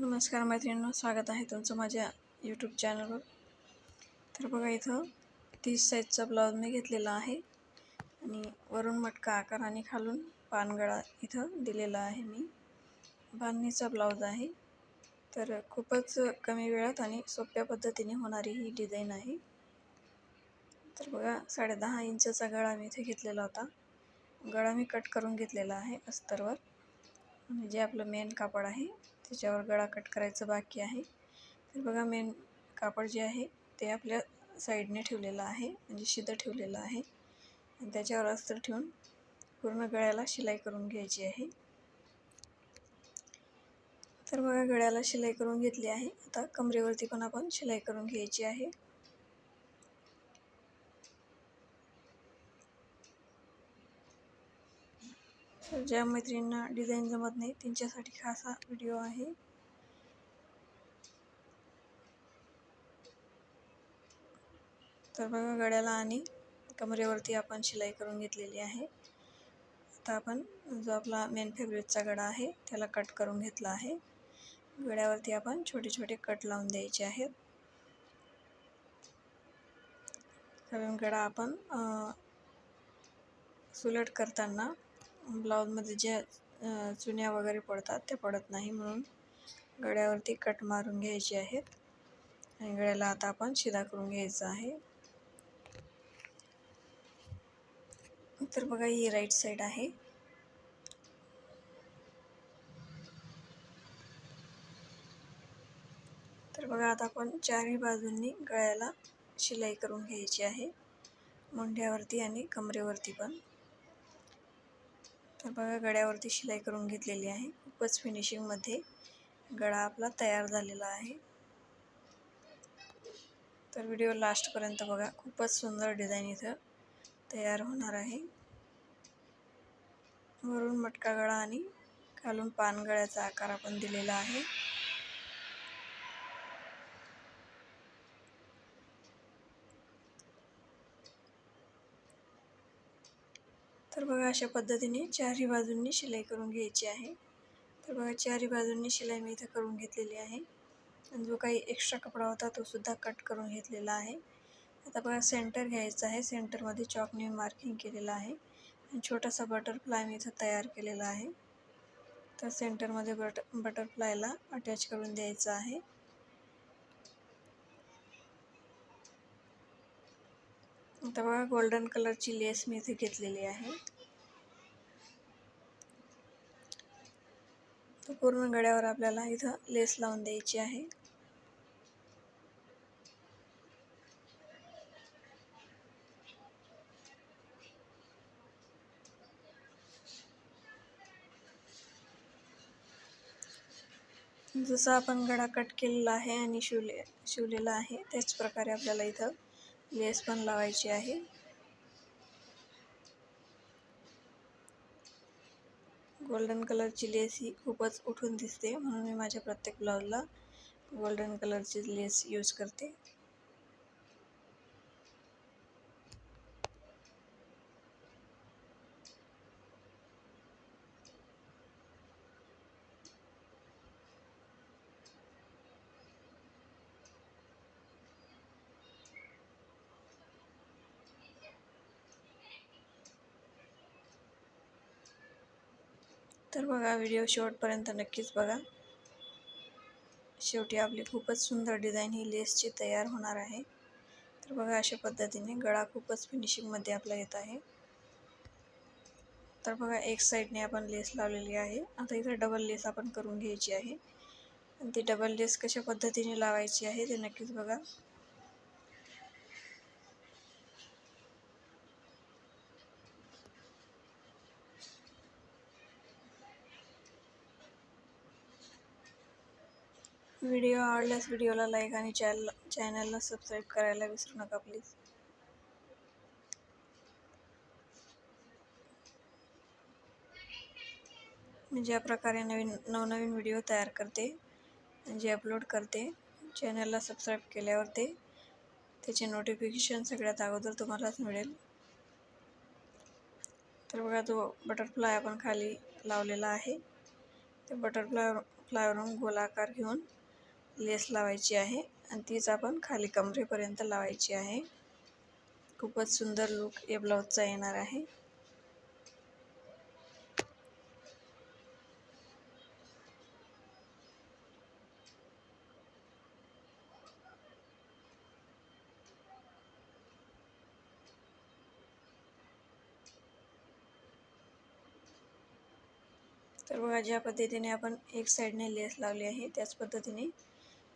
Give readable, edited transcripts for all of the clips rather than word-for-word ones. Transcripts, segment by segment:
नमस्कार मैत्रिणींनो, स्वागत आहे तुमचं माझ्या यूट्यूब चॅनलवर। तर बघा, इथं 30 साईजचा ब्लाऊज मी घेतलेला आहे आणि वरून मटका आकार आणि खालून पानगळा इथं दिलेला आहे। मी बांधणीचा ब्लाऊज आहे, तर खूपच कमी वेळात आणि सोप्या पद्धतीने होणारी ही डिझाईन आहे। तर बघा, 10.5 इंचचा गळा मी इथे घेतलेला होता। गळा मी कट करून घेतलेला आहे अस्तरवर, म्हणजे आपलं मेन कापड आहे त्याच्यावर गळा कट करायचं बाकी आहे। तर बघा, मेन कापड जे आहे ते आपल्या साईडने ठेवलेलं आहे, म्हणजे शिदं ठेवलेलं आहे आणि त्याच्यावर अस्तर ठेवून पूर्ण गळ्याला शिलाई करून घ्यायची आहे। तर बघा, गळ्याला शिलाई करून घेतली आहे। आता कमरेवरती पण आपण शिलाई करून घ्यायची आहे। तर ज्या मैत्रिणींना डिझाईन जमत नाही त्यांच्यासाठी खास हा व्हिडिओ आहे। तर बघा, गळ्याला आणि कमरेवरती आपण शिलाई करून घेतलेली आहे। आता आपण जो आपला मेन फॅब्रिकचा गळा आहे त्याला कट करून घेतला आहे। गळ्यावरती आपण छोटे छोटे कट लावून द्यायचे आहेत, कारण गळा आपण सुलट करताना ब्लाऊजमध्ये ज्या चुन्या वगैरे पडतात त्या पडत नाही, म्हणून गळ्यावरती कट मारून घ्यायचे आहेत आणि गळ्याला आता आपण शिदा करून घ्यायचा आहे। तर बघा, ही राईट साईड आहे। तर बघा, आता आपण चारही बाजूंनी गळ्याला शिलाई करून घ्यायची आहे, मुंढ्यावरती आणि कमरेवरती पण। तर बघा, गळ्यावरती शिलाई करून घेतलेली आहे। खूपच फिनिशिंगमध्ये गळा आपला तयार झालेला आहे। तर व्हिडिओ लास्टपर्यंत बघा, खूपच सुंदर डिझाईन इथं तयार होणार आहे। वरून मटका गळा आणि खालून पान गळ्याचा आकार आपण दिलेला आहे। तर बघा, अशा पद्धतीने चारही बाजूंनी शिलाई करून घ्यायची आहे। तर बघा, चारही बाजूंनी शिलाई मी इथं करून घेतलेली आहे आणि जो काही एक्स्ट्रा कपडा होता तो सुद्धा कट करून घेतलेला आहे। आता बघा, सेंटर घ्यायचं आहे। सेंटरमध्ये चॉकने मार्किंग केलेलं आहे आणि छोटासा बटरफ्लाय मी इथं तयार केलेला आहे। तर सेंटरमध्ये बटरफ्लायला अटॅच करून द्यायचं आहे। आता बघा, गोल्डन कलरची लेस मी इथे घेतलेली आहे। तर पूर्ण गळ्यावर आपल्याला इथं लेस लावून द्यायची आहे। जसं आपण गळा कट केलेला आहे आणि शिवलेला आहे त्याच प्रकारे आपल्याला इथं लेस पण लावायची आहे। गोल्डन कलरची लेस ही खूपच उठून दिसते, म्हणून मी माझ्या प्रत्येक ब्लाऊजला गोल्डन कलरची लेस यूज करते। तर बघा, व्हिडिओ शेवटपर्यंत नक्कीच बघा। शेवटी आपली खूपच सुंदर डिझाईन ही लेसची तयार होणार आहे। तर बघा, अशा पद्धतीने गळा खूपच फिनिशिंगमध्ये आपला येत आहे। तर बघा, एक साईडने आपण लेस लावलेली आहे। आता इथं डबल लेस आपण करून घ्यायची आहे आणि ती डबल लेस कशा पद्धतीने लावायची आहे ते नक्कीच बघा। व्हिडिओ आवडल्यास व्हिडिओला लाईक आणि चॅनलला सबस्क्राईब करायला विसरू नका प्लीज। मी ज्या प्रकारे नवनवीन व्हिडिओ तयार करते, जे अपलोड करते, चॅनलला सबस्क्राईब केल्यावर त्याचे नोटिफिकेशन सगळ्यात अगोदर तुम्हालाच मिळेल। तर बघा, तो बटरफ्लाय आपण खाली लावलेला आहे ते बटरफ्लायवरून गोलाकार घेऊन लेस लावायची आहे आणि तीच आपण खाली कमरेपर्यंत लावायची आहे. खूपच सुंदर लुक या ब्लाऊजचा येणार आहे. तर बघा, ज्या पद्धतीने आपण एक साईडने लेस लावली आहे त्याच पद्धतीने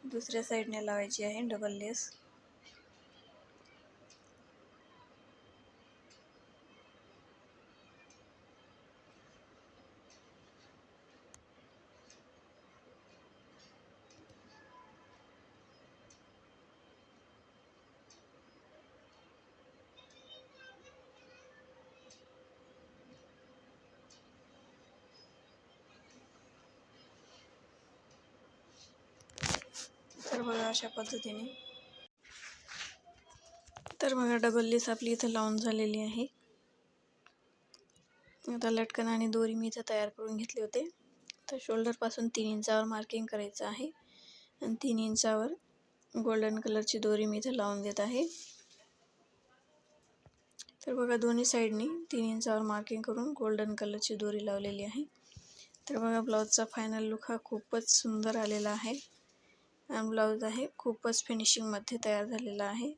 दुसऱ्या साईडने लावायची आहे डबल लेस. तर बघा, अशा पद्धतीने डबल लेस आपली इथं लावून झालेली आहे. आता लटकन आणि दोरी मी इथं तयार करून घेतले होते. तर शोल्डरपासून 3 इंचावर मार्किंग करायचं आहे आणि 3 इंचावर गोल्डन कलरची दोरी मी इथं लावून देत आहे. तर बघा, दोन्ही साईडनी 3 इंचावर मार्किंग करून गोल्डन कलरची दोरी लावलेली आहे. तर बघा, ब्लाऊजचा फायनल लुक हा खूपच सुंदर आलेला आहे आणि ब्लाऊज आहे खूपच फिनिशिंगमध्ये तयार झालेला आहे.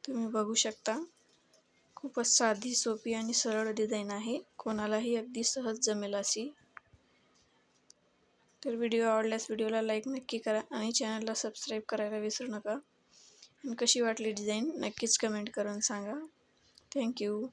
तुम्ही बघू शकता, खूपच साधी, सोपी आणि सरळ डिझाईन आहे. कोणालाही अगदी सहज जमेल अशी. तर व्हिडिओ आवडल्यास व्हिडिओला लाईक नक्की करा आणि चॅनलला सबस्क्राईब करायला विसरू नका. आणि कशी वाटली डिझाईन नक्कीच कमेंट करून सांगा. थँक्यू.